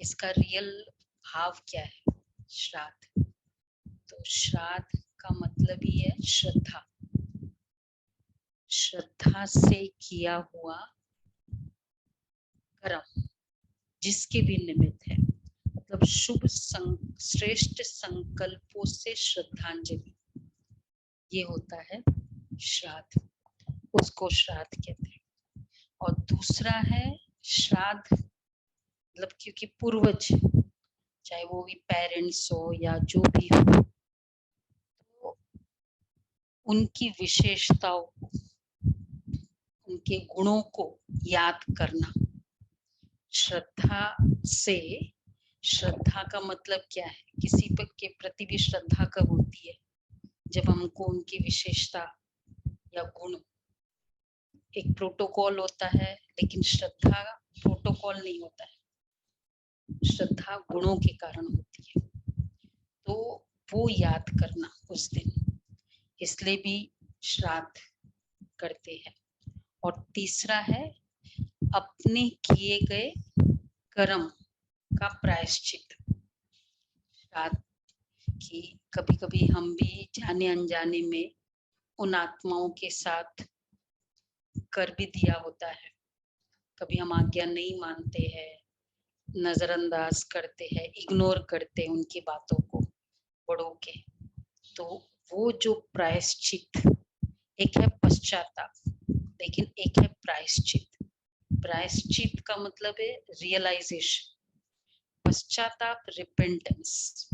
इसका रियल भाव क्या है श्राद्ध? तो श्राद्ध का मतलब ही है श्रद्धा, श्रद्धा से किया हुआ कर्म जिसके भी निमित्त है, मतलब शुभ श्रेष्ठ संकल्पों से श्रद्धांजलि, ये होता है श्राद्ध, उसको श्राद्ध कहते हैं। और दूसरा है श्राद्ध मतलब क्योंकि पूर्वज, चाहे वो भी पेरेंट्स हो या जो भी हो, तो उनकी विशेषताओं को, उनके गुणों को याद करना। श्रद्धा से, श्रद्धा का मतलब क्या है? किसी पर के प्रति भी श्रद्धा कब होती है? जब हमको उनकी विशेषता या गुण, एक प्रोटोकॉल होता है लेकिन श्रद्धा प्रोटोकॉल नहीं होता है, श्रद्धा गुणों के कारण होती है, तो वो याद करना उस दिन, इसलिए भी श्राद्ध करते हैं। और तीसरा है अपने किए गए कर्म का प्रायश्चित। श्राद्ध की कभी कभी हम भी जाने अनजाने में उन आत्माओं के साथ कर भी दिया होता है, कभी हम आज्ञा नहीं मानते हैं, नजरअंदाज करते हैं, इग्नोर करते हैं उनकी बातों को, बड़ों के, तो वो जो प्रायश्चित, एक है पश्चाताप लेकिन एक है प्रायश्चित। प्रायश्चित का मतलब है रियलाइजेशन, पश्चाताप रिपेंटेंस,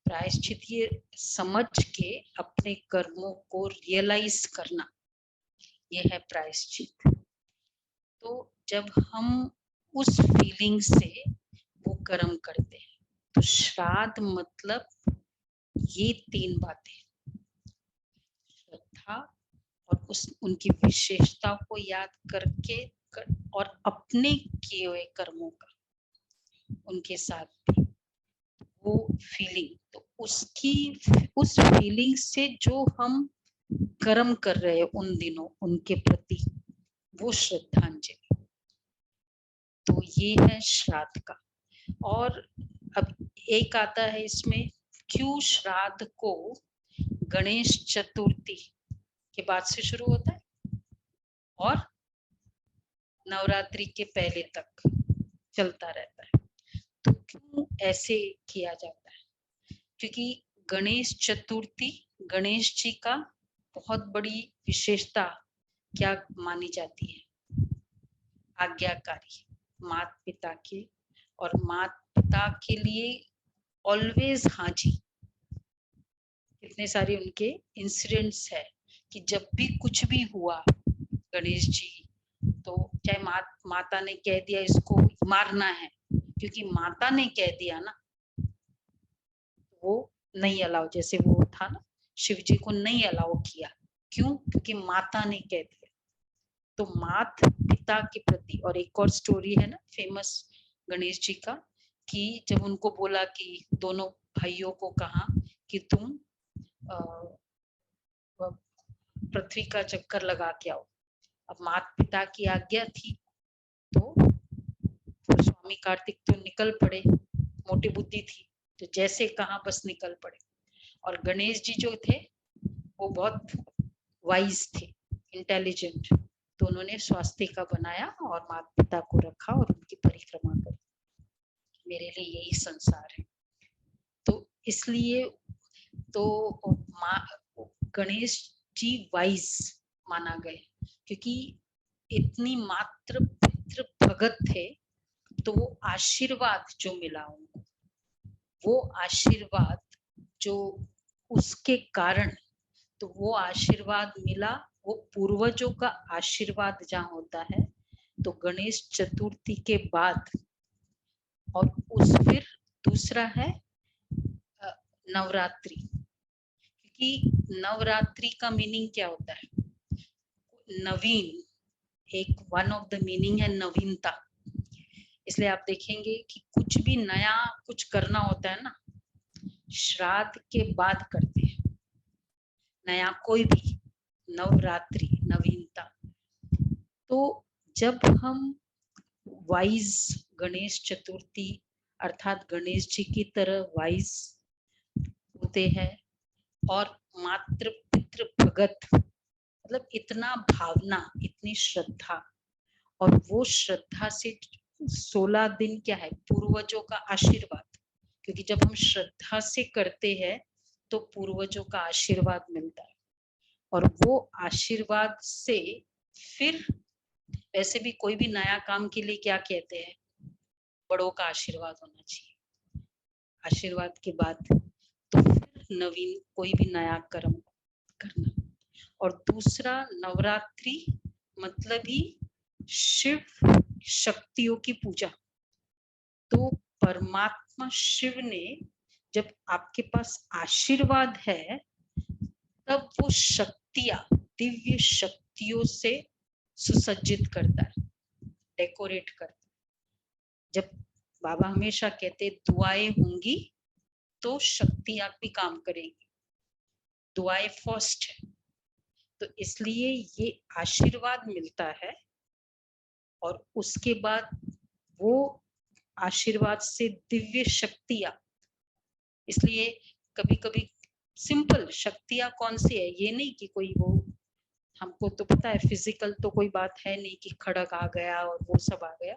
प्रायश्चित ये समझ के अपने कर्मों को रियलाइज करना, ये है प्रायश्चित। तो जब हम उस फीलिंग से वो कर्म करते हैं, तो श्राद्ध मतलब ये तीन बातें, श्रद्धा और उस उनकी विशेषता को याद करके और अपने किए हुए कर्मों का उनके साथ भी वो फीलिंग, तो उसकी उस फीलिंग से जो हम कर्म कर रहे हैं उन दिनों उनके प्रति, वो श्रद्धांजलि। तो ये है श्राद्ध का। और अब एक आता है इसमें, क्यों श्राद्ध को गणेश चतुर्थी के बाद से शुरू होता है और नवरात्रि के पहले तक चलता रहता है? तो क्यों ऐसे किया जाता है? क्योंकि गणेश चतुर्थी, गणेश जी का बहुत बड़ी विशेषता क्या मानी जाती है? आज्ञाकारी, माता पिता के, और माता पिता के लिए ऑलवेज हाजी। कितने सारे उनके इंसिडेंट्स है कि जब भी कुछ भी हुआ गणेश जी, तो चाहे माता ने कह दिया इसको मारना है, क्योंकि माता ने कह दिया ना, वो नहीं अलाउ, जैसे वो था ना, शिव जी को नहीं अलाउ किया, क्यों? क्योंकि माता ने कह दिया। तो माता पिता के प्रति, और एक और स्टोरी है ना फेमस गणेश जी का, कि जब उनको बोला कि दोनों भाइयों को कहा कि तुम पृथ्वी का चक्कर लगा के आओ, अब माता पिता की आज्ञा थी, तो स्वामी कार्तिक तो निकल पड़े, मोटी बुद्धि थी, तो जैसे कहा बस निकल पड़े। और गणेश जी जो थे वो बहुत वाइज थे, इंटेलिजेंट, तो उन्होंने स्वास्तिका बनाया और माता पिता को रखा और उनकी परिक्रमा करी, मेरे लिए यही संसार है। तो इसलिए तो गणेश जी वाइज माना गए, क्योंकि इतनी मात्र पितृ भगत थे, तो वो आशीर्वाद जो मिला उनको, वो आशीर्वाद जो उसके कारण, तो वो आशीर्वाद मिला, वो पूर्वजों का आशीर्वाद जहाँ होता है, तो गणेश चतुर्थी के बाद, और उस फिर दूसरा है नवरात्रि, क्योंकि नवरात्रि का मीनिंग क्या होता है? नवीन, एक वन ऑफ द मीनिंग है नवीनता। इसलिए आप देखेंगे कि कुछ भी नया कुछ करना होता है ना, श्राद्ध के बाद करते हैं, नया कोई भी, नवरात्रि, नवीनता। तो जब हम वाइज गणेश चतुर्थी अर्थात गणेश जी की तरह वाइज होते हैं और मात्र पितृ भगत, मतलब इतना भावना, इतनी श्रद्धा, और वो श्रद्धा से 16 दिन क्या है, पूर्वजों का आशीर्वाद, क्योंकि जब हम श्रद्धा से करते हैं तो पूर्वजों का आशीर्वाद मिलता है, और वो आशीर्वाद से फिर वैसे भी कोई भी नया काम के लिए क्या कहते हैं, बड़ों का आशीर्वाद होना चाहिए, आशीर्वाद के बाद तो फिर नवीन कोई भी नया कर्म करना। और दूसरा, नवरात्रि मतलब ही शिव शक्तियों की पूजा। तो परमात्मा शिव ने जब आपके पास आशीर्वाद है, तब वो शक्तियां, दिव्य शक्तियों से सुसज्जित करता है, डेकोरेट करता है। जब बाबा हमेशा कहते दुआएं होंगी तो शक्तियां भी काम करेंगी, दुआएं फर्स्ट है, तो इसलिए ये आशीर्वाद मिलता है, और उसके बाद वो आशीर्वाद से दिव्य शक्तियां, इसलिए कभी कभी सिंपल शक्तियां कौन सी है, ये नहीं कि कोई वो, हमको तो पता है फिजिकल तो कोई बात है नहीं कि खड़क आ गया और वो सब आ गया,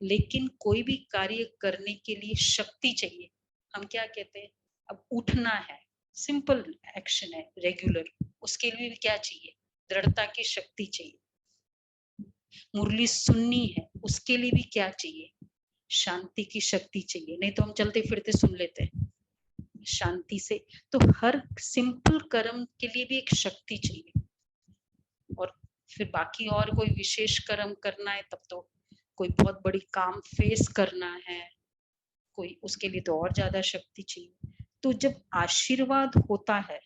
लेकिन कोई भी कार्य करने के लिए शक्ति चाहिए। हम क्या कहते हैं, अब उठना है, सिंपल एक्शन है रेगुलर, उसके लिए भी क्या चाहिए, दृढ़ता की शक्ति चाहिए। मुरली सुननी है, उसके लिए भी क्या चाहिए, शांति की शक्ति चाहिए, नहीं तो हम चलते फिरते सुन लेते हैं शांति से। तो हर सिंपल कर्म के लिए भी एक शक्ति चाहिए, और फिर बाकी और कोई विशेष कर्म करना है तब तो कोई बहुत बड़ी काम फेस करना है कोई, उसके लिए तो और ज्यादा शक्ति चाहिए। तो जब आशीर्वाद होता है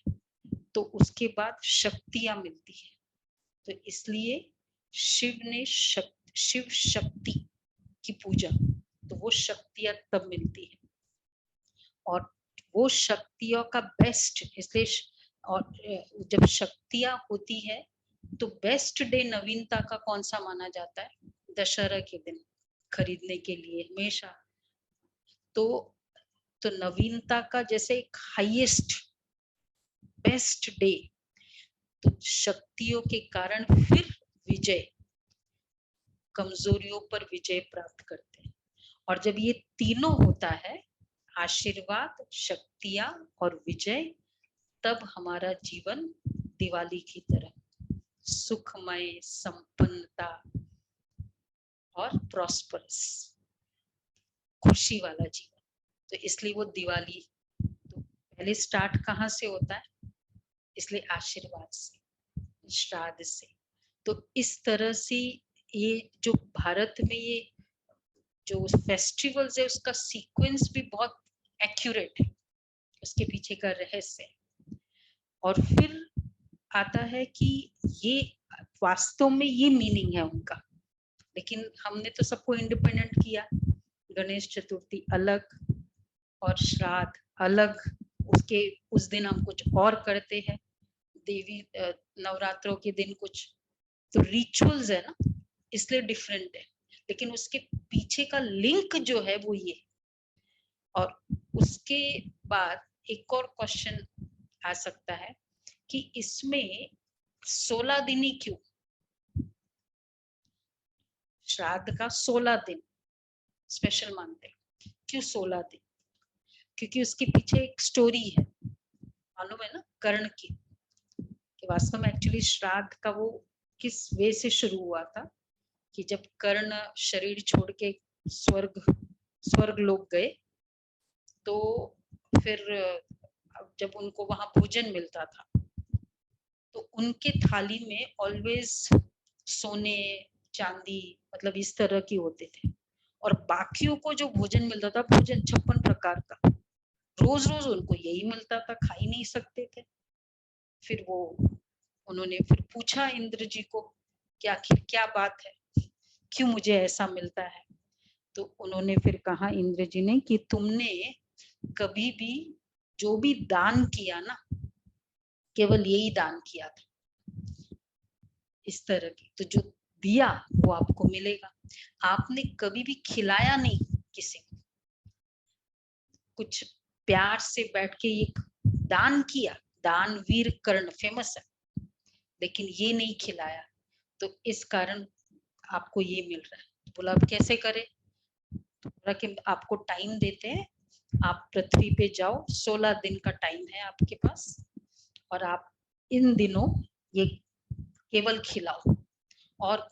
तो उसके बाद शक्तियां मिलती है, तो इसलिए शिव ने शिव शक्ति की पूजा, तो वो शक्तियां तब मिलती है, और वो शक्तियों का बेस्ट, इसलिए और जब शक्तियां होती है तो बेस्ट डे नवीनता का कौन सा माना जाता है, दशहरा के दिन खरीदने के लिए हमेशा। तो नवीनता का जैसे एक हाईएस्ट बेस्ट डे, तो शक्तियों के कारण फिर विजय, कमजोरियों पर विजय प्राप्त करते हैं। और जब ये तीनों होता है, आशीर्वाद, शक्तियां और विजय, तब हमारा जीवन दिवाली की तरह सुखमय, संपन्नता और प्रॉस्परस, खुशी वाला जीवन। तो इसलिए वो दिवाली तो पहले स्टार्ट कहाँ से होता है, इसलिए आशीर्वाद से, श्राद्ध से। तो इस तरह से ये जो भारत में ये जो फेस्टिवल्स है उसका सीक्वेंस भी बहुत एक्यूरेट है, उसके पीछे का रहस्य है। और फिर आता है कि ये वास्तव में ये मीनिंग है उनका, लेकिन हमने तो सबको इंडिपेंडेंट किया, गणेश चतुर्थी अलग और श्राद्ध अलग, उसके उस दिन हम कुछ और करते हैं, देवी नवरात्रों के दिन कुछ, तो रिचुअल्स है ना, इसलिए डिफरेंट है, लेकिन उसके पीछे का लिंक जो है वो ये। और उसके बाद एक और क्वेश्चन आ सकता है कि इसमें 16 दिन ही क्यों, श्राद्ध का 16 दिन स्पेशल मानते हैं, क्यों 16 दिन, क्योंकि उसके पीछे एक स्टोरी है, मालूम है ना, कर्ण की, कि वास्तव में एक्चुअली श्राद्ध का वो किस वे से शुरू हुआ था, कि जब कर्ण शरीर छोड़ के स्वर्ग लोग गए, तो फिर जब उनको वहां भोजन मिलता था तो उनके थाली में ऑलवेज सोने चांदी, मतलब इस तरह की होते थे, और बाकियों को जो भोजन मिलता था, भोजन 56 प्रकार का, रोज रोज उनको यही मिलता था, खा ही नहीं सकते थे। फिर वो उन्होंने फिर पूछा इंद्र जी को कि आखिर क्या बात है, क्यों मुझे ऐसा मिलता है। तो उन्होंने फिर कहा इंद्र जी ने कि तुमने कभी भी जो भी दान किया ना, केवल यही दान किया था, इस तरह की, तो जो दिया वो आपको मिलेगा। आपने कभी भी खिलाया नहीं किसी को, कुछ प्यार से बैठ के एक दान किया, दानवीर कर्ण फेमस है, लेकिन ये नहीं खिलाया, तो इस कारण आपको ये मिल रहा है। बोला अब कैसे करें? तो बोला कि आपको टाइम देते हैं, आप पृथ्वी पे जाओ, 16 दिन का टाइम है आपके पास, और आप इन दिनों ये केवल खिलाओ। और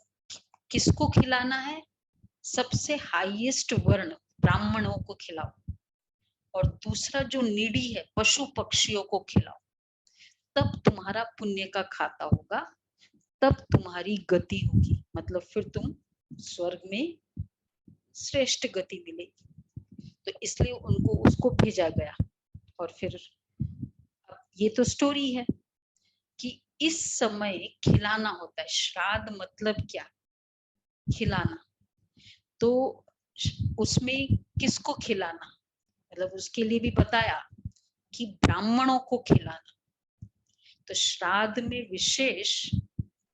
किसको खिलाना है? सबसे हाईएस्ट वर्ण ब्राह्मणों को खिलाओ, और दूसरा जो नीडी है पशु पक्षियों को खिलाओ। तब तुम्हारा पुण्य का खाता होगा, तब तुम्हारी गति होगी, मतलब फिर तुम स्वर्ग में श्रेष्ठ गति मिलेगी। तो इसलिए उनको उसको भेजा गया। और फिर ये तो स्टोरी है कि इस समय खिलाना होता है। श्राद्ध मतलब क्या? खिलाना। तो उसमें किसको खिलाना, मतलब उसके लिए भी बताया कि ब्राह्मणों को खिलाना। तो श्राद्ध में विशेष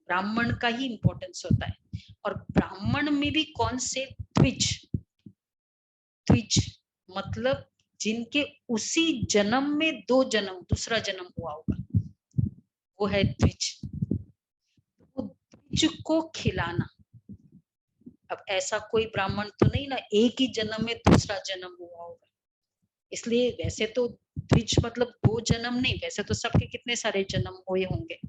ब्राह्मण का ही इंपॉर्टेंस होता है। और ब्राह्मण में भी कौन से? द्विज। द्विज मतलब जिनके उसी जन्म में दूसरा जन्म हुआ होगा, वो है द्विज। वो द्विज को खिलाना। अब ऐसा कोई ब्राह्मण तो नहीं ना एक ही जन्म में दूसरा जन्म हुआ होगा, इसलिए वैसे तो द्विज मतलब 2 जन्म नहीं, वैसे तो सबके कितने सारे जन्म हुए होंगे,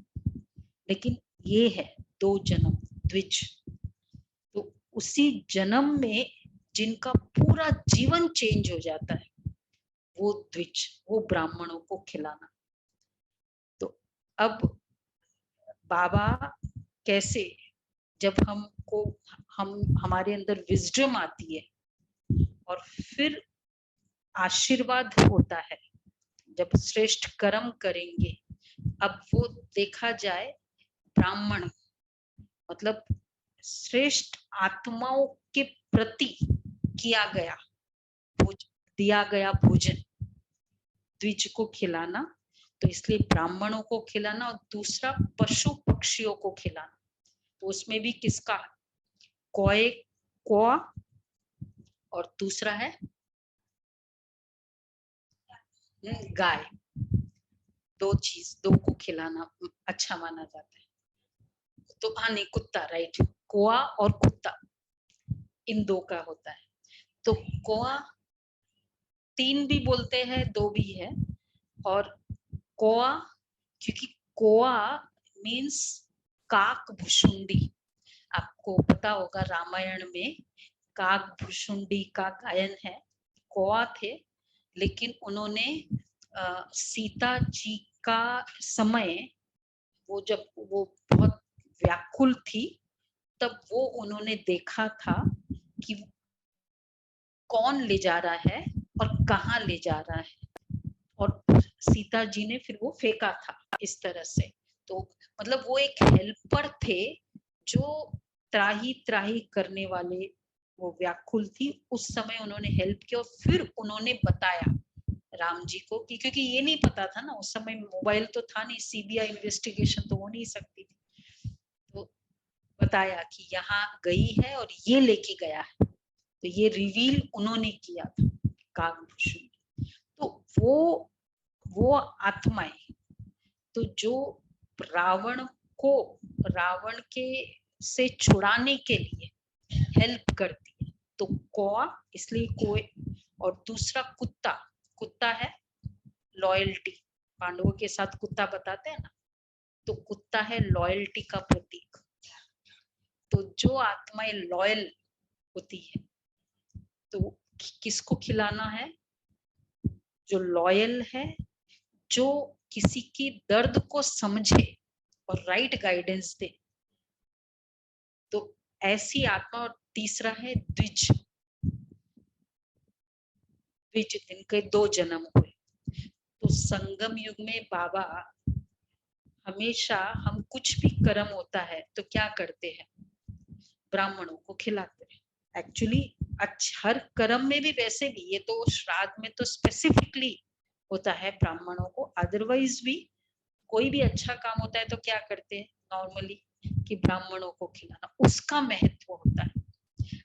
लेकिन ये है 2 जन्म द्विज। तो उसी जन्म में जिनका पूरा जीवन चेंज हो जाता है, वो द्विज, वो ब्राह्मणों को खिलाना। तो अब बाबा कैसे, जब हमारे अंदर विजडम आती है और फिर आशीर्वाद होता है, जब श्रेष्ठ कर्म करेंगे, अब वो देखा जाए ब्राह्मण मतलब श्रेष्ठ आत्माओं के प्रति किया गया दिया गया भोजन, द्विज को खिलाना। तो इसलिए ब्राह्मणों को खिलाना, और दूसरा पशु पक्षियों को खिलाना। तो उसमें भी किसका? कोए, कोआ, और दूसरा है गाय। 2 को खिलाना अच्छा माना जाता है। तो हाँ नहीं, कुत्ता, राइट, कोआ और कुत्ता, इन 2 का होता है। तो कोआ 3 भी बोलते हैं, 2 भी है। और कोआ, क्योंकि कोआ मीन्स काक भुशुंडी। आपको पता होगा रामायण में काक भुशुंडी का गायन है। कोआ थे, लेकिन उन्होंने सीता जी का समय, वो जब वो बहुत व्याकुल थी, तब वो उन्होंने देखा था कि कौन ले जा रहा है और कहाँ ले जा रहा है, और सीता जी ने फिर वो फेंका था इस तरह से। तो मतलब वो एक हेल्पर थे जो त्राही त्राही करने वाले, वो व्याकुल थी उस समय, उन्होंने हेल्प किया और फिर उन्होंने बताया राम जी को कि, क्योंकि ये नहीं पता था ना उस समय, मोबाइल तो था नहीं, सीबीआई इन्वेस्टिगेशन तो हो नहीं सकती थी। तो बताया कि यहाँ गई है और ये लेके गया है, तो ये रिवील उन्होंने किया था काकभूषण। तो वो आत्माएं, तो जो रावण के से छुड़ाने के लिए हेल्प करती है, तो कोआ, इसलिए कोए। और दूसरा कुत्ता, कुत्ता है लॉयल्टी, पांडवों के साथ कुत्ता बताते हैं ना, तो कुत्ता है लॉयल्टी का प्रतीक। तो जो आत्माएं लॉयल होती है, तो किसको खिलाना है? जो लॉयल है, जो किसी की दर्द को समझे और राइट गाइडेंस दे, तो ऐसी आत्मा। और तीसरा है द्विज, द्विज जिनके 2 जन्म हुए। तो संगम युग में बाबा हमेशा, हम कुछ भी कर्म होता है तो क्या करते हैं? ब्राह्मणों को खिलाते हैं। एक्चुअली हर कर्म में भी, वैसे भी ये तो श्राद्ध में तो स्पेसिफिकली होता है ब्राह्मणों को, अदरवाइज भी कोई भी अच्छा काम होता है तो क्या करते हैं नॉर्मली, कि ब्राह्मणों को खिलाना, उसका महत्व होता है।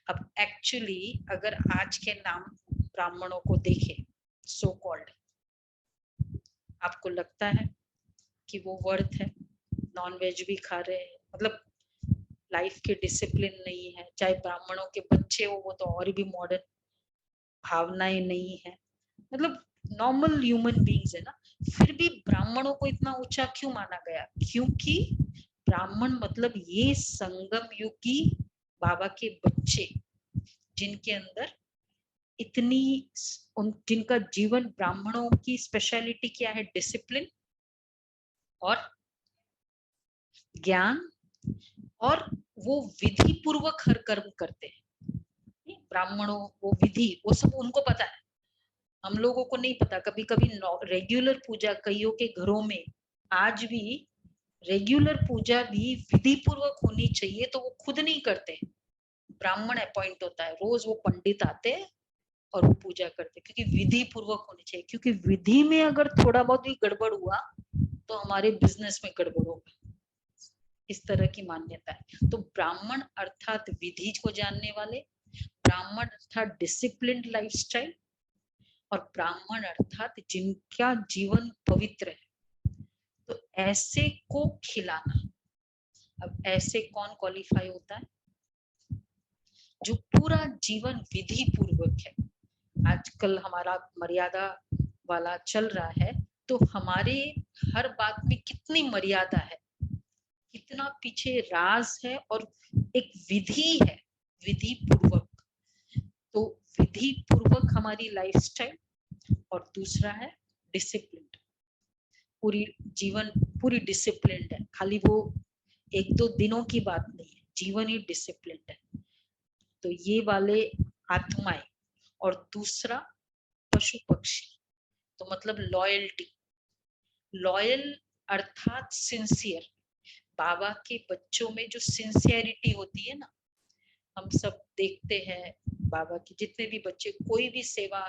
अब एक्चुअली अगर आज के नाम ब्राह्मणों को देखें, सो कॉल्ड, आपको लगता है कि वो वर्थ है, नॉन वेज भी खा रहे हैं, मतलब लाइफ के डिसिप्लिन नहीं है, चाहे ब्राह्मणों के बच्चे हो वो तो और भी मॉडर्न, भावनाएं नहीं है, मतलब नॉर्मल ह्यूमन बीइंग्स है ना, फिर भी ब्राह्मणों को इतना ऊंचा क्यों माना गया? क्योंकि ब्राह्मण मतलब ये संगम युगी बाबा के बच्चे, जिनके अंदर इतनी जिनका जीवन, ब्राह्मणों की स्पेशलिटी क्या है? डिसिप्लिन और ज्ञान, और वो विधि पूर्वक हर कर्म करते हैं। ब्राह्मणों वो विधि, वो सब उनको पता है, हम लोगों को नहीं पता। कभी कभी रेगुलर पूजा कईयों के घरों में आज भी रेगुलर पूजा भी विधि पूर्वक होनी चाहिए, तो वो खुद नहीं करते, ब्राह्मण अपॉइंट होता है, रोज वो पंडित आते हैं और वो पूजा करते, क्योंकि विधि पूर्वक होनी चाहिए, क्योंकि विधि में अगर थोड़ा बहुत भी गड़बड़ हुआ तो हमारे बिजनेस में गड़बड़ होगा, इस तरह की मान्यता है। तो ब्राह्मण अर्थात विधि को जानने वाले, ब्राह्मण अर्थात डिसिप्लिन्ड लाइफस्टाइल, और ब्राह्मण अर्थात जिनका जीवन पवित्र है, तो ऐसे को खिलाना। अब ऐसे कौन क्वालिफाई होता है? जो पूरा जीवन विधि पूर्वक है। आजकल हमारा मर्यादा वाला चल रहा है, तो हमारे हर बात में कितनी मर्यादा है, कितना पीछे राज है, और एक विधि है, विधि पूर्वक। तो विधि पूर्वक हमारी लाइफस्टाइल, और दूसरा है डिसिप्लिन, पूरी जीवन पूरी डिसिप्लिन है, खाली वो एक दो दिनों की बात नहीं है, जीवन ही डिसिप्लिन है। तो ये वाले आत्माएं, और दूसरा पशु पक्षी, तो मतलब लॉयल्टी, लॉयल अर्थात सिंसियर। बाबा के बच्चों में जो सिंसियरिटी होती है ना, हम सब देखते हैं बाबा के जितने भी बच्चे, कोई भी सेवा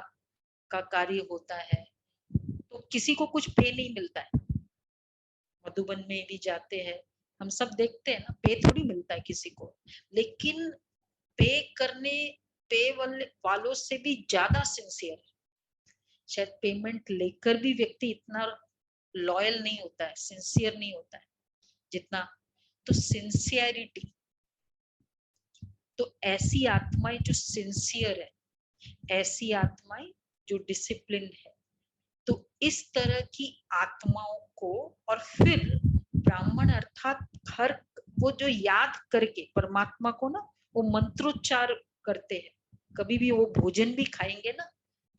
का कार्य होता है तो किसी को कुछ पे नहीं मिलता है, मधुबन में भी जाते हैं हम सब देखते हैं ना, पे थोड़ी मिलता है किसी को, लेकिन पे करने पे वालों से भी ज्यादा सिंसियर है। शायद पेमेंट लेकर भी व्यक्ति इतना लॉयल नहीं होता है, सिंसियर नहीं होता है जितना, तो सिंसियरिटी। तो ऐसी आत्माएं जो सिंसियर है, ऐसी आत्माएं जो डिसिप्लिन है, तो इस तरह की आत्माओं को, और फिर ब्राह्मण अर्थात हर वो जो याद करके परमात्मा को ना, वो मंत्रोच्चार करते हैं, कभी भी वो भोजन भी खाएंगे ना,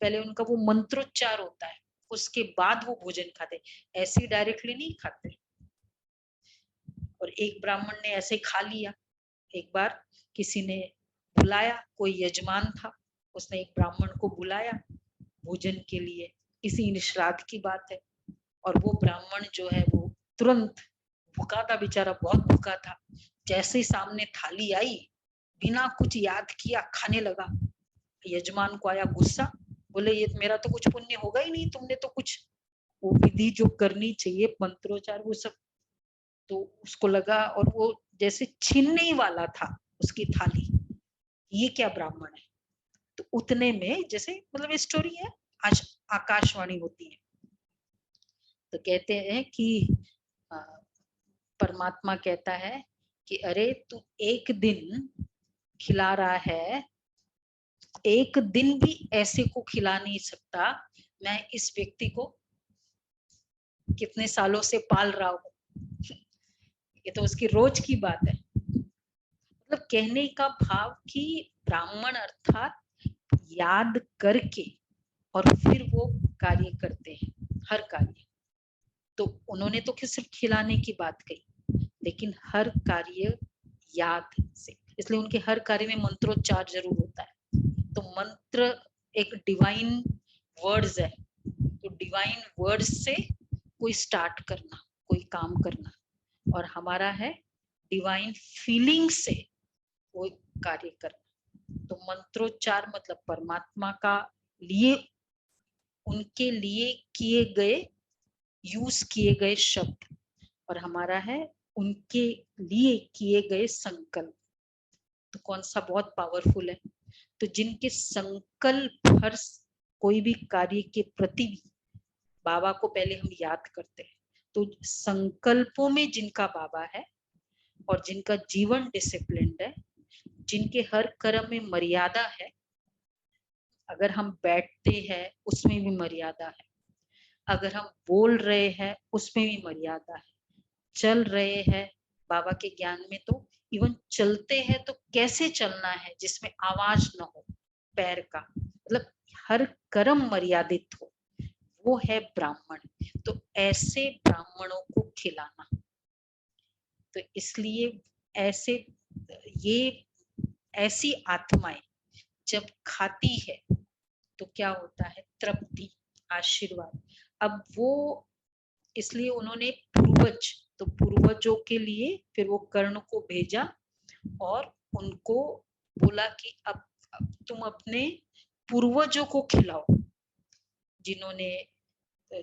पहले उनका वो मंत्रोच्चार होता है, उसके बाद वो भोजन खाते, ऐसे डायरेक्टली नहीं खाते। और एक ब्राह्मण ने ऐसे खा लिया, एक बार किसी ने बुलाया, कोई यजमान था, उसने एक ब्राह्मण को बुलाया भोजन के लिए, किसी श्राद्ध की बात है, और वो ब्राह्मण जो है वो तुरंत, भूखा था बेचारा, बहुत भूखा था, जैसे ही सामने थाली आई बिना कुछ याद किया खाने लगा। यजमान को आया गुस्सा, बोले ये मेरा तो कुछ पुण्य होगा ही नहीं, तुमने तो कुछ वो विधि जो करनी चाहिए मंत्रोच्चार वो सब, तो उसको लगा, और वो जैसे छीनने ही वाला था उसकी थाली, ये क्या ब्राह्मण है। तो उतने में, जैसे मतलब स्टोरी है, आज आकाशवाणी होती है, तो कहते हैं कि परमात्मा कहता है कि अरे तू एक दिन खिला रहा है, एक दिन भी ऐसे को खिला नहीं सकता, मैं इस व्यक्ति को कितने सालों से पाल रहा हूं, ये तो उसकी रोज की बात है। मतलब कहने का भाव कि ब्राह्मण अर्थात याद करके और फिर वो कार्य करते हैं, हर कार्य। तो उन्होंने तो सिर्फ खिलाने की बात कही, लेकिन हर कार्य याद से, इसलिए उनके हर कार्य में मंत्रोच्चार जरूर होता है। तो मंत्र एक डिवाइन वर्ड्स है, तो डिवाइन वर्ड्स से कोई स्टार्ट करना, कोई काम करना, और हमारा है डिवाइन फीलिंग से कोई कार्य करना। तो मंत्रोच्चार मतलब परमात्मा का लिए, उनके लिए किए गए, यूज किए गए शब्द, और हमारा है उनके लिए किए गए संकल्प। तो कौन सा बहुत पावरफुल है? तो जिनके संकल्प हर कोई भी कार्य के प्रति भी बाबा को पहले हम याद करते हैं। तो संकल्पों में जिनका बाबा है और जिनका जीवन डिसिप्लिन्ड है, जिनके हर कर्म में मर्यादा है, अगर हम बैठते हैं उसमें भी मर्यादा है, अगर हम बोल रहे हैं उसमें भी मर्यादा है, चल रहे हैं बाबा के ज्ञान में तो इवन चलते हैं तो कैसे चलना है जिसमें आवाज न हो पैर का, मतलब हर कर्म मर्यादित हो, वो है ब्राह्मण। तो ऐसे ब्राह्मणों को खिलाना, तो इसलिए ऐसे ये ऐसी आत्माएं जब खाती है तो क्या होता है, तृप्ति, आशीर्वाद। अब वो इसलिए उन्होंने पूर्वज, तो पूर्वजों के लिए फिर वो कर्ण को भेजा और उनको बोला कि अब तुम अपने पूर्वजों को खिलाओ, जिन्होंने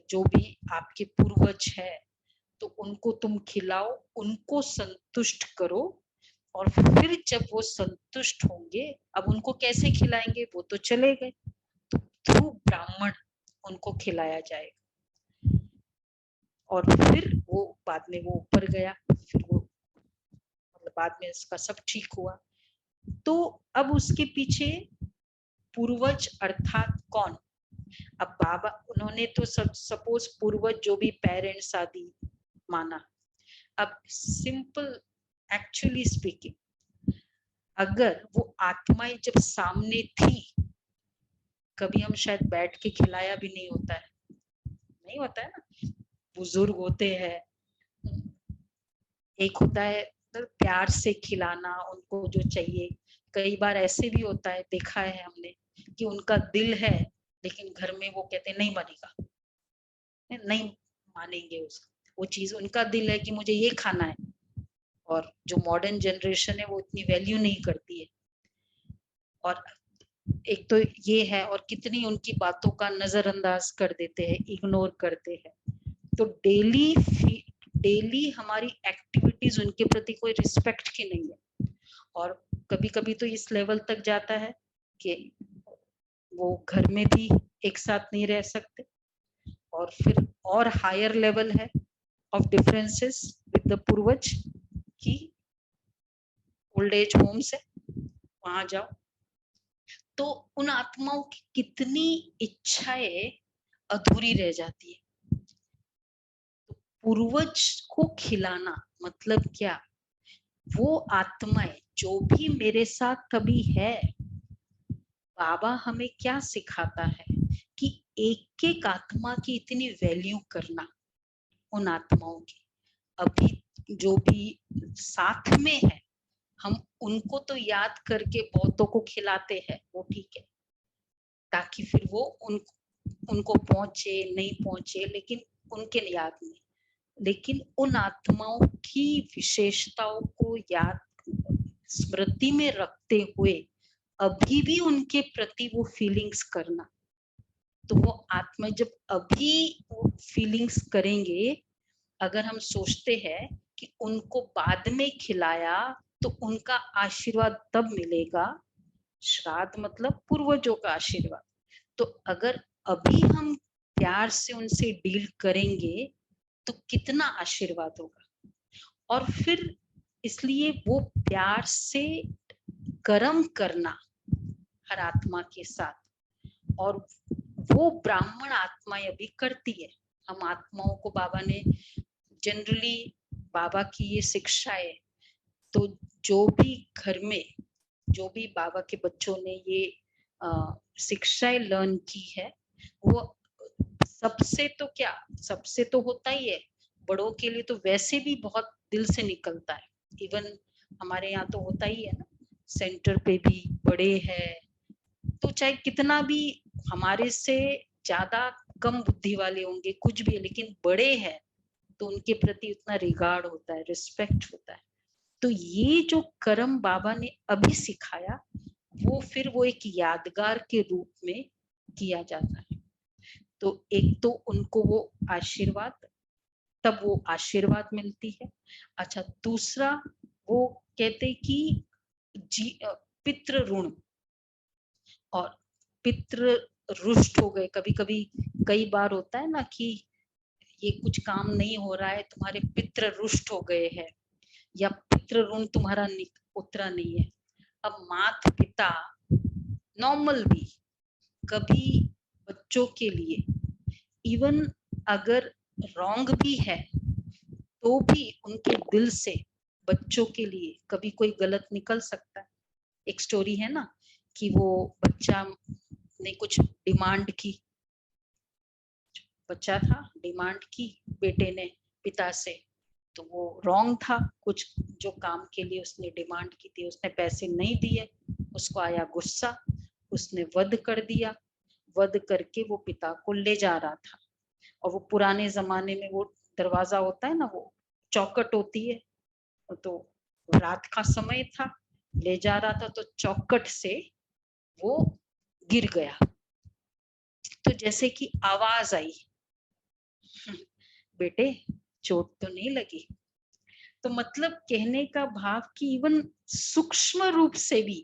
जो भी आपके पूर्वज है तो उनको तुम खिलाओ, उनको संतुष्ट करो, और फिर जब वो संतुष्ट होंगे, अब उनको कैसे खिलाएंगे, वो तो चले गए, तो थ्रू ब्राह्मण उनको खिलाया जाएगा। और फिर वो बाद में वो ऊपर गया, फिर वो मतलब बाद में इसका सब ठीक हुआ। तो अब उसके पीछे पूर्वज अर्थात कौन, अब बाबा उन्होंने तो सब सपोज पूर्वज जो भी पेरेंट्स आदि माना। अब सिंपल एक्चुअली स्पीकिंग, अगर वो आत्माएं जब सामने थी, कभी हम शायद बैठ के खिलाया भी नहीं होता है, नहीं होता है ना, बुजुर्ग होते हैं, एक होता है प्यार से खिलाना उनको जो चाहिए, कई बार ऐसे भी होता है, देखा है हमने कि उनका दिल है लेकिन घर में वो कहते नहीं बनेगा, नहीं मानेंगे उसको, वो चीज उनका दिल है कि मुझे ये खाना है, और जो मॉडर्न जनरेशन है वो इतनी वैल्यू नहीं करती है। और एक तो ये है, और कितनी उनकी बातों का नजरअंदाज कर देते हैं, इग्नोर करते हैं। तो डेली हमारी एक्टिविटीज उनके प्रति कोई रिस्पेक्ट की नहीं है, और कभी कभी तो इस लेवल तक जाता है कि वो घर में भी एक साथ नहीं रह सकते, और फिर और हायर लेवल है ऑफ डिफरेंसेस विद द पूर्वज की ओल्ड एज होम्स है, वहां जाओ तो उन आत्माओं की कितनी इच्छाएं अधूरी रह जाती है। तो पूर्वज को खिलाना मतलब क्या, वो आत्माएं जो भी मेरे साथ कभी है, बाबा हमें क्या सिखाता है कि एक एक आत्मा की इतनी वैल्यू करना, उन आत्माओं की अभी जो भी साथ में है, हम उनको तो याद करके बहुतों को खिलाते हैं, वो ठीक है, ताकि फिर वो उनको पहुंचे नहीं पहुंचे, लेकिन उनके याद में, लेकिन उन आत्माओं की विशेषताओं को याद स्मृति में रखते हुए अभी भी उनके प्रति वो फीलिंग्स करना। तो वो आत्मा जब अभी वो फीलिंग्स करेंगे, अगर हम सोचते हैं कि उनको बाद में खिलाया तो उनका आशीर्वाद तब मिलेगा, श्राद्ध मतलब पूर्वजों का आशीर्वाद, तो अगर अभी हम प्यार से उनसे डील करेंगे तो कितना आशीर्वाद होगा। और फिर इसलिए वो प्यार से कर्म करना हर आत्मा के साथ, और वो ब्राह्मण आत्माएं अभी करती है। हम आत्माओं को बाबा ने जनरली, बाबा की ये शिक्षा है, तो जो भी घर में जो भी बाबा के बच्चों ने ये शिक्षाएं लर्न की है, वो सबसे तो क्या, सबसे तो होता ही है, बड़ों के लिए तो वैसे भी बहुत दिल से निकलता है। इवन हमारे यहाँ तो होता ही है ना, सेंटर पे भी बड़े हैं, तो चाहे कितना भी हमारे से ज्यादा कम बुद्धि वाले होंगे कुछ भी है, लेकिन बड़े हैं तो उनके प्रति उतना रिगार्ड होता है, रिस्पेक्ट होता है। तो ये जो कर्म बाबा ने अभी सिखाया, वो फिर वो एक यादगार के रूप में किया जाता है। तो एक तो उनको वो आशीर्वाद, तब वो आशीर्वाद मिलती है। अच्छा, दूसरा वो कहते कि पितृ ऋण, और पितृ रुष्ट हो गए, कभी कभी कई बार होता है ना कि ये कुछ काम नहीं हो रहा है, तुम्हारे पितृ रुष्ट हो गए हैं या पितृ ऋण तुम्हारा उतरा नहीं है। अब माता पिता नॉर्मल भी कभी बच्चों के लिए इवन अगर रॉन्ग भी है तो भी उनके दिल से बच्चों के लिए कभी कोई गलत निकल सकता है। एक स्टोरी है ना कि वो बच्चा ने कुछ डिमांड की, बच्चा था, डिमांड की बेटे ने पिता से, तो वो रॉन्ग था, कुछ जो काम के लिए उसने डिमांड की थी उसने पैसे नहीं दिए, उसको आया गुस्सा, उसने वध कर दिया। वध करके वो पिता को ले जा रहा था, और वो पुराने जमाने में वो दरवाजा होता है ना, वो चौखट होती है, तो रात का समय था, ले जा रहा था तो चौखट से वो गिर गया। तो जैसे कि आवाज आई, बेटे चोट तो नहीं लगी। तो मतलब कहने का भाव कि इवन सूक्ष्म रूप से भी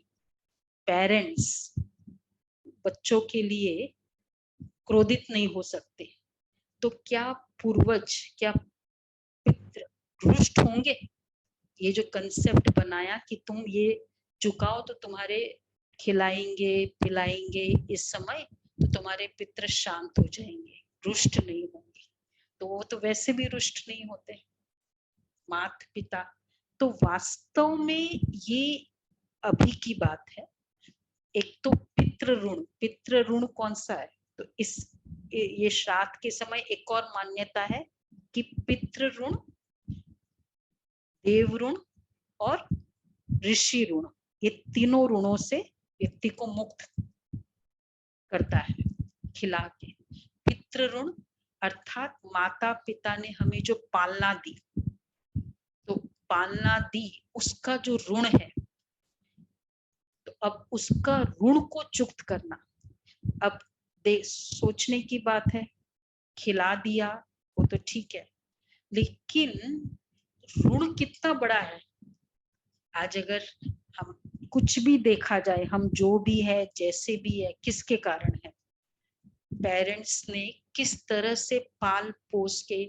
पेरेंट्स बच्चों के लिए क्रोधित नहीं हो सकते, तो क्या पूर्वज, क्या पितृ रुष्ट होंगे? ये जो कंसेप्ट बनाया कि तुम ये चुकाओ तो तुम्हारे खिलाएंगे पिलाएंगे इस समय, तो तुम्हारे पितृ शांत हो जाएंगे, रुष्ट नहीं होंगे। तो वो तो वैसे भी रुष्ट नहीं होते माता पिता। तो वास्तव में ये अभी की बात है। एक तो पितृ ऋण कौन सा है, तो इस ये श्राद्ध के समय एक और मान्यता है कि पितृ ऋण, देव ऋण और ऋषि ऋण, ये तीनों ऋणों से व्यक्ति को मुक्त करता है खिला के। पितृ ऋण अर्थात माता पिता ने हमें जो पालना दी, तो पालना दी उसका जो ऋण है, तो अब उसका ऋण को चुक्त करना। अब सोचने की बात है, खिला दिया वो तो ठीक है, लेकिन ऋण कितना बड़ा है। आज अगर हम कुछ भी देखा जाए, हम जो भी है जैसे भी है किसके कारण है, पेरेंट्स ने किस तरह से पाल पोस के,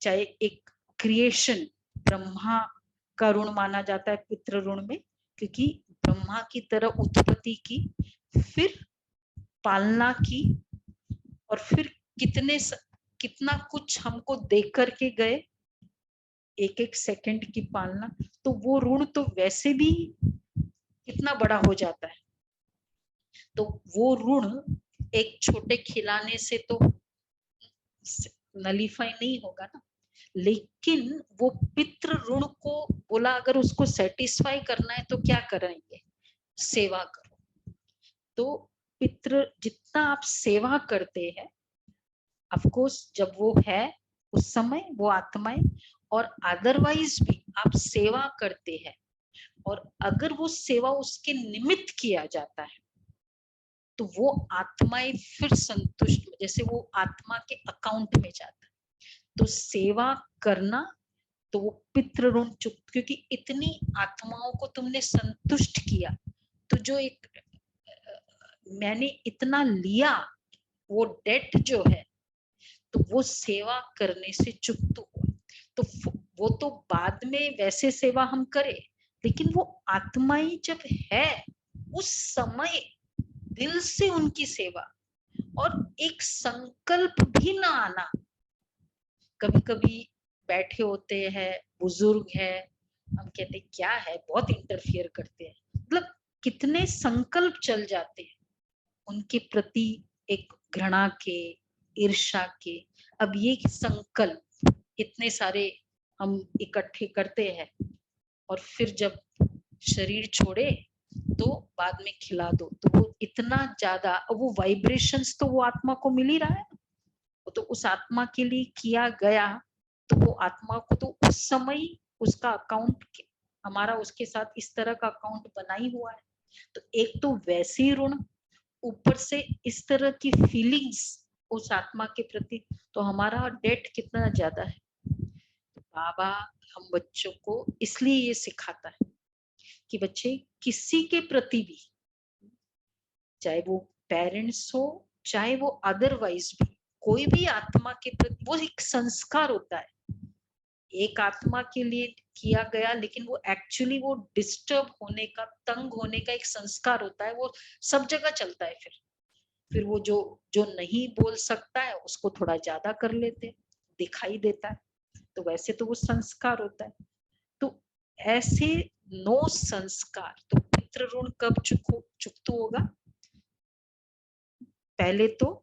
चाहे एक क्रिएशन, ब्रह्मा का ऋण माना जाता है पितृ ऋण में, क्योंकि ब्रह्मा की तरह उत्पत्ति की, फिर पालना की, और फिर कितना कुछ हमको दे करके गए, एक एक सेकंड की पालना, तो वो ऋण तो वैसे भी कितना बड़ा हो जाता है। तो वो ऋण एक छोटे खिलाने से तो नलीफाई नहीं होगा ना, लेकिन वो पितृ ऋण को बोला अगर उसको सेटिस्फाई करना है तो क्या करेंगे, सेवा करो। तो पितृ जितना आप सेवा करते हैं, ऑफकोर्स जब वो है उस समय वो आत्माएं, और अदरवाइज भी आप सेवा करते हैं, और अगर वो सेवा उसके निमित्त किया जाता है तो वो आत्माएं फिर संतुष्ट, जैसे वो आत्मा के अकाउंट में जाता है। तो सेवा करना, तो वो पितृ ऋण चुक्त, क्योंकि इतनी आत्माओं को तुमने संतुष्ट किया, तो जो एक मैंने इतना लिया, वो डेट जो है, तो वो सेवा करने से चुक्त हुआ। तो वो तो बाद में वैसे सेवा हम करें, लेकिन वो आत्माएं जब है उस समय दिल से उनकी सेवा, और एक संकल्प भी ना आना। कभी कभी बैठे होते हैं बुजुर्ग है, हम कहते क्या है, बहुत इंटरफियर करते हैं, मतलब कितने संकल्प चल जाते हैं उनके प्रति, एक घृणा के, ईर्ष्या के। अब ये संकल्प इतने सारे हम इकट्ठे करते हैं, और फिर जब शरीर छोड़े तो बाद में खिला दो, तो वो इतना ज्यादा, वो वाइब्रेशंस तो वो आत्मा को मिल ही रहा है, वो तो उस आत्मा के लिए किया गया, तो वो आत्मा को तो उस समय उसका अकाउंट, हमारा उसके साथ इस तरह का अकाउंट बना ही हुआ है। तो एक तो वैसे ही ऋण, ऊपर से इस तरह की फीलिंग्स उस आत्मा के प्रति, तो हमारा डेट कितना ज्यादा है। बाबा हम बच्चों को इसलिए ये सिखाता है कि बच्चे किसी के प्रति भी, चाहे वो पेरेंट्स हो चाहे वो अदरवाइज भी, कोई भी आत्मा के प्रति वो एक संस्कार होता है। एक आत्मा के लिए किया गया, लेकिन वो एक्चुअली वो डिस्टर्ब होने का, तंग होने का एक संस्कार होता है, वो सब जगह चलता है। फिर वो जो जो नहीं बोल सकता है उसको थोड़ा ज्यादा कर लेते, दिखाई देता है, तो वैसे तो वो संस्कार होता है। तो ऐसे 9 संस्कार, तो पितृ ऋण कब चुकता होगा? पहले तो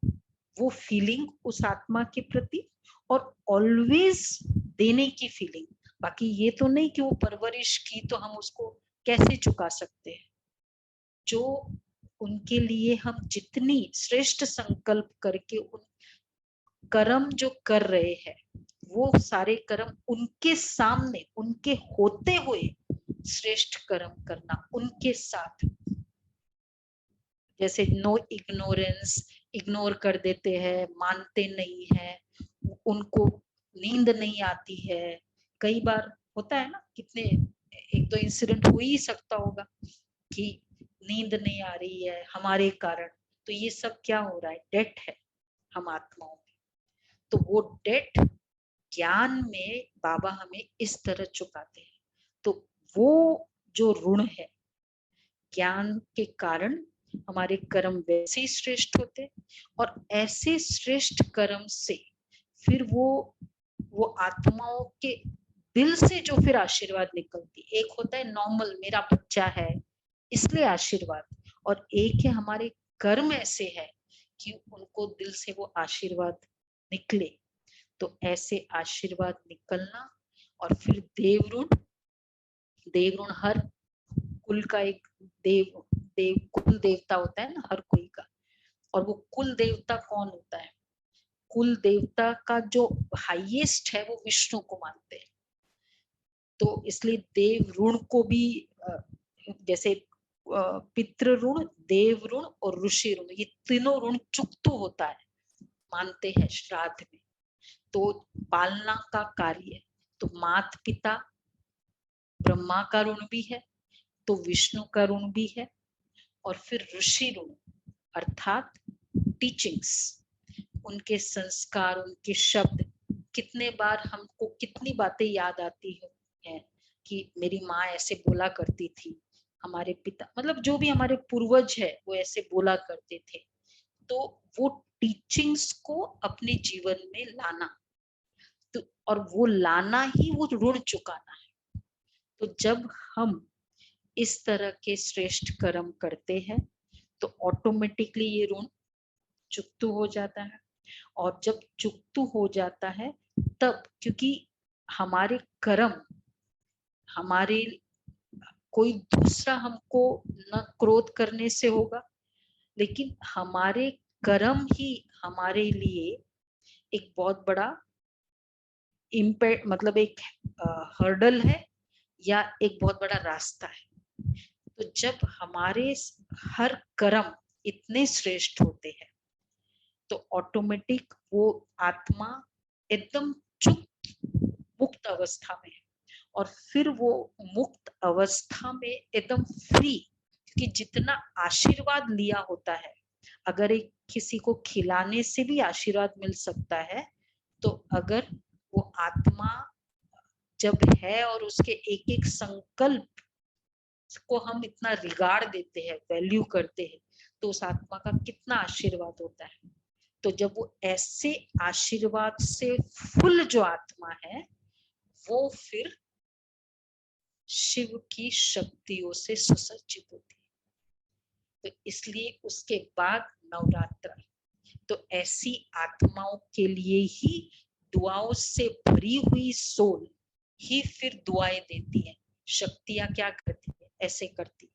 वो फीलिंग उस आत्मा के प्रति, और ऑलवेज देने की फीलिंग। बाकी ये तो नहीं कि वो परवरिश की तो हम उसको कैसे चुका सकते हैं। जो उनके लिए हम जितनी श्रेष्ठ संकल्प करके उन कर्म जो कर रहे हैं, वो सारे कर्म उनके सामने, उनके होते हुए श्रेष्ठ कर्म करना उनके साथ। जैसे नो इग्नोरेंस, इग्नोर कर देते हैं, मानते नहीं है, उनको नींद नहीं आती है। कई बार होता है ना, कितने एक दो इंसिडेंट हो ही सकता होगा कि नींद नहीं आ रही है हमारे कारण। तो ये सब क्या हो रहा है? डेट है हम आत्माओं में। तो वो डेट ज्ञान में बाबा हमें इस तरह चुकाते हैं। तो वो जो ऋण है, ज्ञान के कारण हमारे कर्म वैसे ही श्रेष्ठ होते, और ऐसे श्रेष्ठ कर्म से फिर वो आत्माओं के दिल से जो फिर आशीर्वाद निकलती। एक होता है नॉर्मल, मेरा बच्चा है इसलिए आशीर्वाद, और एक है हमारे कर्म ऐसे है कि उनको दिल से वो आशीर्वाद निकले। तो ऐसे आशीर्वाद निकलना, और फिर देवऋण। देवऋण हर कुल का एक देव कुल देवता होता है ना, हर कोई का। और वो कुल देवता कौन होता है? कुल देवता का जो हाईएस्ट है वो विष्णु को मानते हैं। तो इसलिए देव ऋण को भी जैसे पितृ ऋण, देव ऋण और ऋषि ऋण, ये तीनों ऋण चुकतो होता है, मानते हैं श्राद्ध में। तो पालना का कार्य, तो माता पिता, ब्रह्मा का ऋण भी है, तो विष्णु का ऋण भी है, और फिर ऋषि ऋण अर्थात टीचिंग्स, उनके संस्कार, उनके शब्द। कितने बार हमको कितनी बातें याद आती है कि मेरी माँ ऐसे बोला करती थी, हमारे पिता, मतलब जो भी हमारे पूर्वज है वो ऐसे बोला करते थे। तो वो टीचिंग्स को अपने जीवन में लाना, तो और वो लाना ही वो ऋण चुकाना है। तो जब हम इस तरह के श्रेष्ठ कर्म करते हैं तो ऑटोमेटिकली ये ऋण चुकता हो जाता है। और जब चुकता हो जाता है तब, क्योंकि हमारे कर्म, हमारे कोई दूसरा हमको न क्रोध करने से होगा, लेकिन हमारे कर्म ही हमारे लिए एक बहुत बड़ा इम्पैक्ट, मतलब एक हर्डल है या एक बहुत बड़ा रास्ता है। तो जब हमारे हर कर्म इतने श्रेष्ठ होते हैं तो ऑटोमेटिक वो आत्मा एकदम चुप मुक्त अवस्था में है। और फिर वो मुक्त अवस्था में एकदम फ्री, क्योंकि जितना आशीर्वाद लिया होता है, अगर एक किसी को खिलाने से भी आशीर्वाद मिल सकता है, तो अगर वो आत्मा जब है और उसके एक एक संकल्प को हम इतना रिगार्ड देते हैं, वैल्यू करते हैं, तो उस आत्मा का कितना आशीर्वाद होता है। तो जब वो ऐसे आशीर्वाद से फुल जो आत्मा है, वो फिर शिव की शक्तियों से सुसज्जित होती है। तो इसलिए उसके बाद नवरात्र, तो ऐसी आत्माओं के लिए ही दुआओं से भरी हुई सोल ही फिर दुआएं देती है। शक्तियां क्या करती है? ऐसे करती है,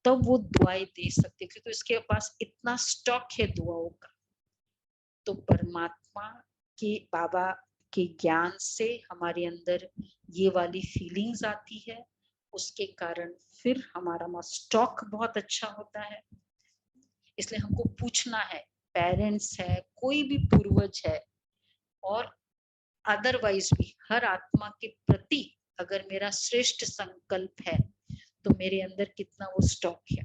तब वो दुआएं दे सकती है, क्योंकि उसके पास इतना स्टॉक है दुआओं का। तो परमात्मा के, बाबा के ज्ञान से हमारे अंदर ये वाली फीलिंग्स आती है, उसके कारण फिर हमारा स्टॉक बहुत अच्छा होता है। इसलिए हमको पूछना है, पेरेंट्स है, कोई भी पूर्वज है, और अदरवाइज भी हर आत्मा के प्रति अगर मेरा श्रेष्ठ संकल्प है तो मेरे अंदर कितना वो स्टॉक है।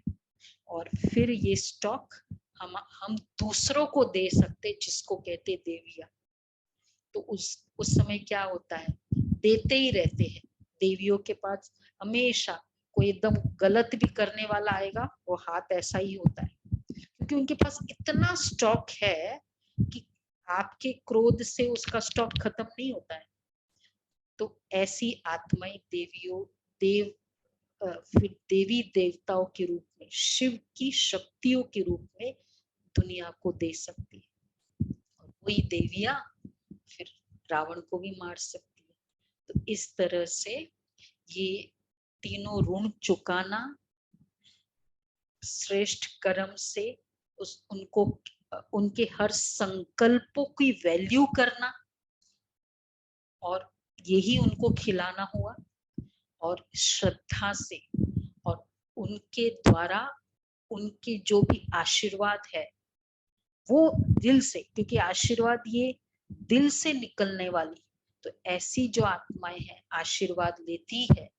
और फिर ये स्टॉक हम दूसरों को दे सकते, जिसको कहते देविया। तो उस समय क्या होता है, देते ही रहते हैं देवियों के पास। हमेशा कोई एकदम गलत भी करने वाला आएगा, वो हाथ ऐसा ही होता है, क्योंकि उनके पास इतना स्टॉक है कि आपके क्रोध से उसका स्टॉक खत्म नहीं होता है। तो ऐसी आत्माएं देवियों देव फिर देवी देवताओं के रूप में, शिव की शक्तियों के रूप में दुनिया को दे सकती है। और वही देवियां फिर रावण को भी मार सकती है। तो इस तरह से ये तीनों ऋण चुकाना, श्रेष्ठ कर्म से उनको उनके हर संकल्पों की वैल्यू करना, और यही उनको खिलाना हुआ। और श्रद्धा से, और उनके द्वारा उनके जो भी आशीर्वाद है वो दिल से, क्योंकि आशीर्वाद ये दिल से निकलने वाली, तो ऐसी जो आत्माएं हैं आशीर्वाद लेती है,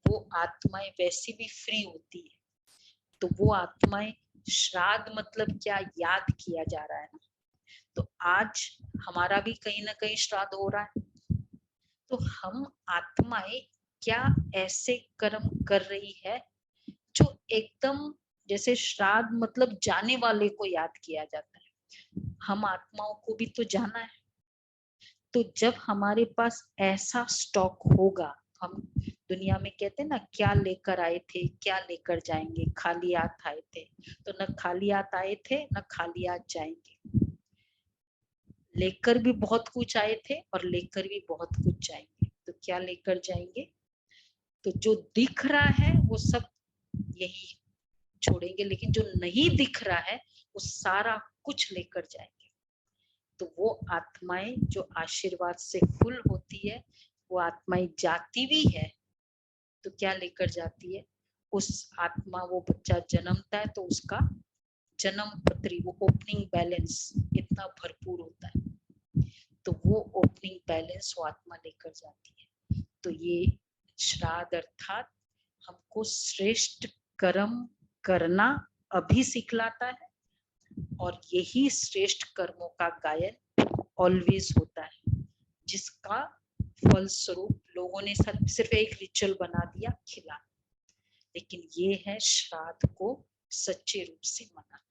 वो आत्माएं वैसे भी फ्री होती है। तो वो आत्माएं, श्राद्ध मतलब क्या, याद किया जा रहा है ना। तो आज हमारा भी कहीं ना कहीं श्राद्ध हो रहा है, तो हम आत्माएं क्या ऐसे कर्म कर रही है जो एकदम, जैसे श्राद्ध मतलब जाने वाले को याद किया जाता है, हम आत्माओं को भी तो जाना है। तो जब हमारे पास ऐसा स्टॉक होगा, हम दुनिया में कहते हैं ना, क्या लेकर आए थे क्या लेकर जाएंगे, खाली हाथ आए थे, तो न खाली हाथ आए थे न खाली हाथ जाएंगे। लेकर भी बहुत कुछ आए थे और लेकर भी बहुत कुछ जाएंगे। तो क्या लेकर जाएंगे, तो जो दिख रहा है वो सब यही छोड़ेंगे, लेकिन जो नहीं दिख रहा है वो सारा कुछ लेकर जाएंगे। तो वो आत्माएं जो आशीर्वाद से फुल होती है, वो आत्माएं जाती भी है, तो क्या लेकर जाती है, उस आत्मा, वो बच्चा जन्मता है तो उसका जन्म पत्री, वो ओपनिंग बैलेंस इतना भरपूर होता है, तो वो ओपनिंग बैलेंस वो आत्मा लेकर जाती है। तो ये श्राद्ध अर्थात हमको श्रेष्ठ कर्म करना अभी सिखलाता है, और यही श्रेष्ठ कर्मों का गायन ऑलवेज होता है, जिसका फलस्वरूप लोगों ने सिर्फ एक रिचुअल बना दिया, खिलाना। लेकिन ये है श्राद्ध को सच्चे रूप से मनाना।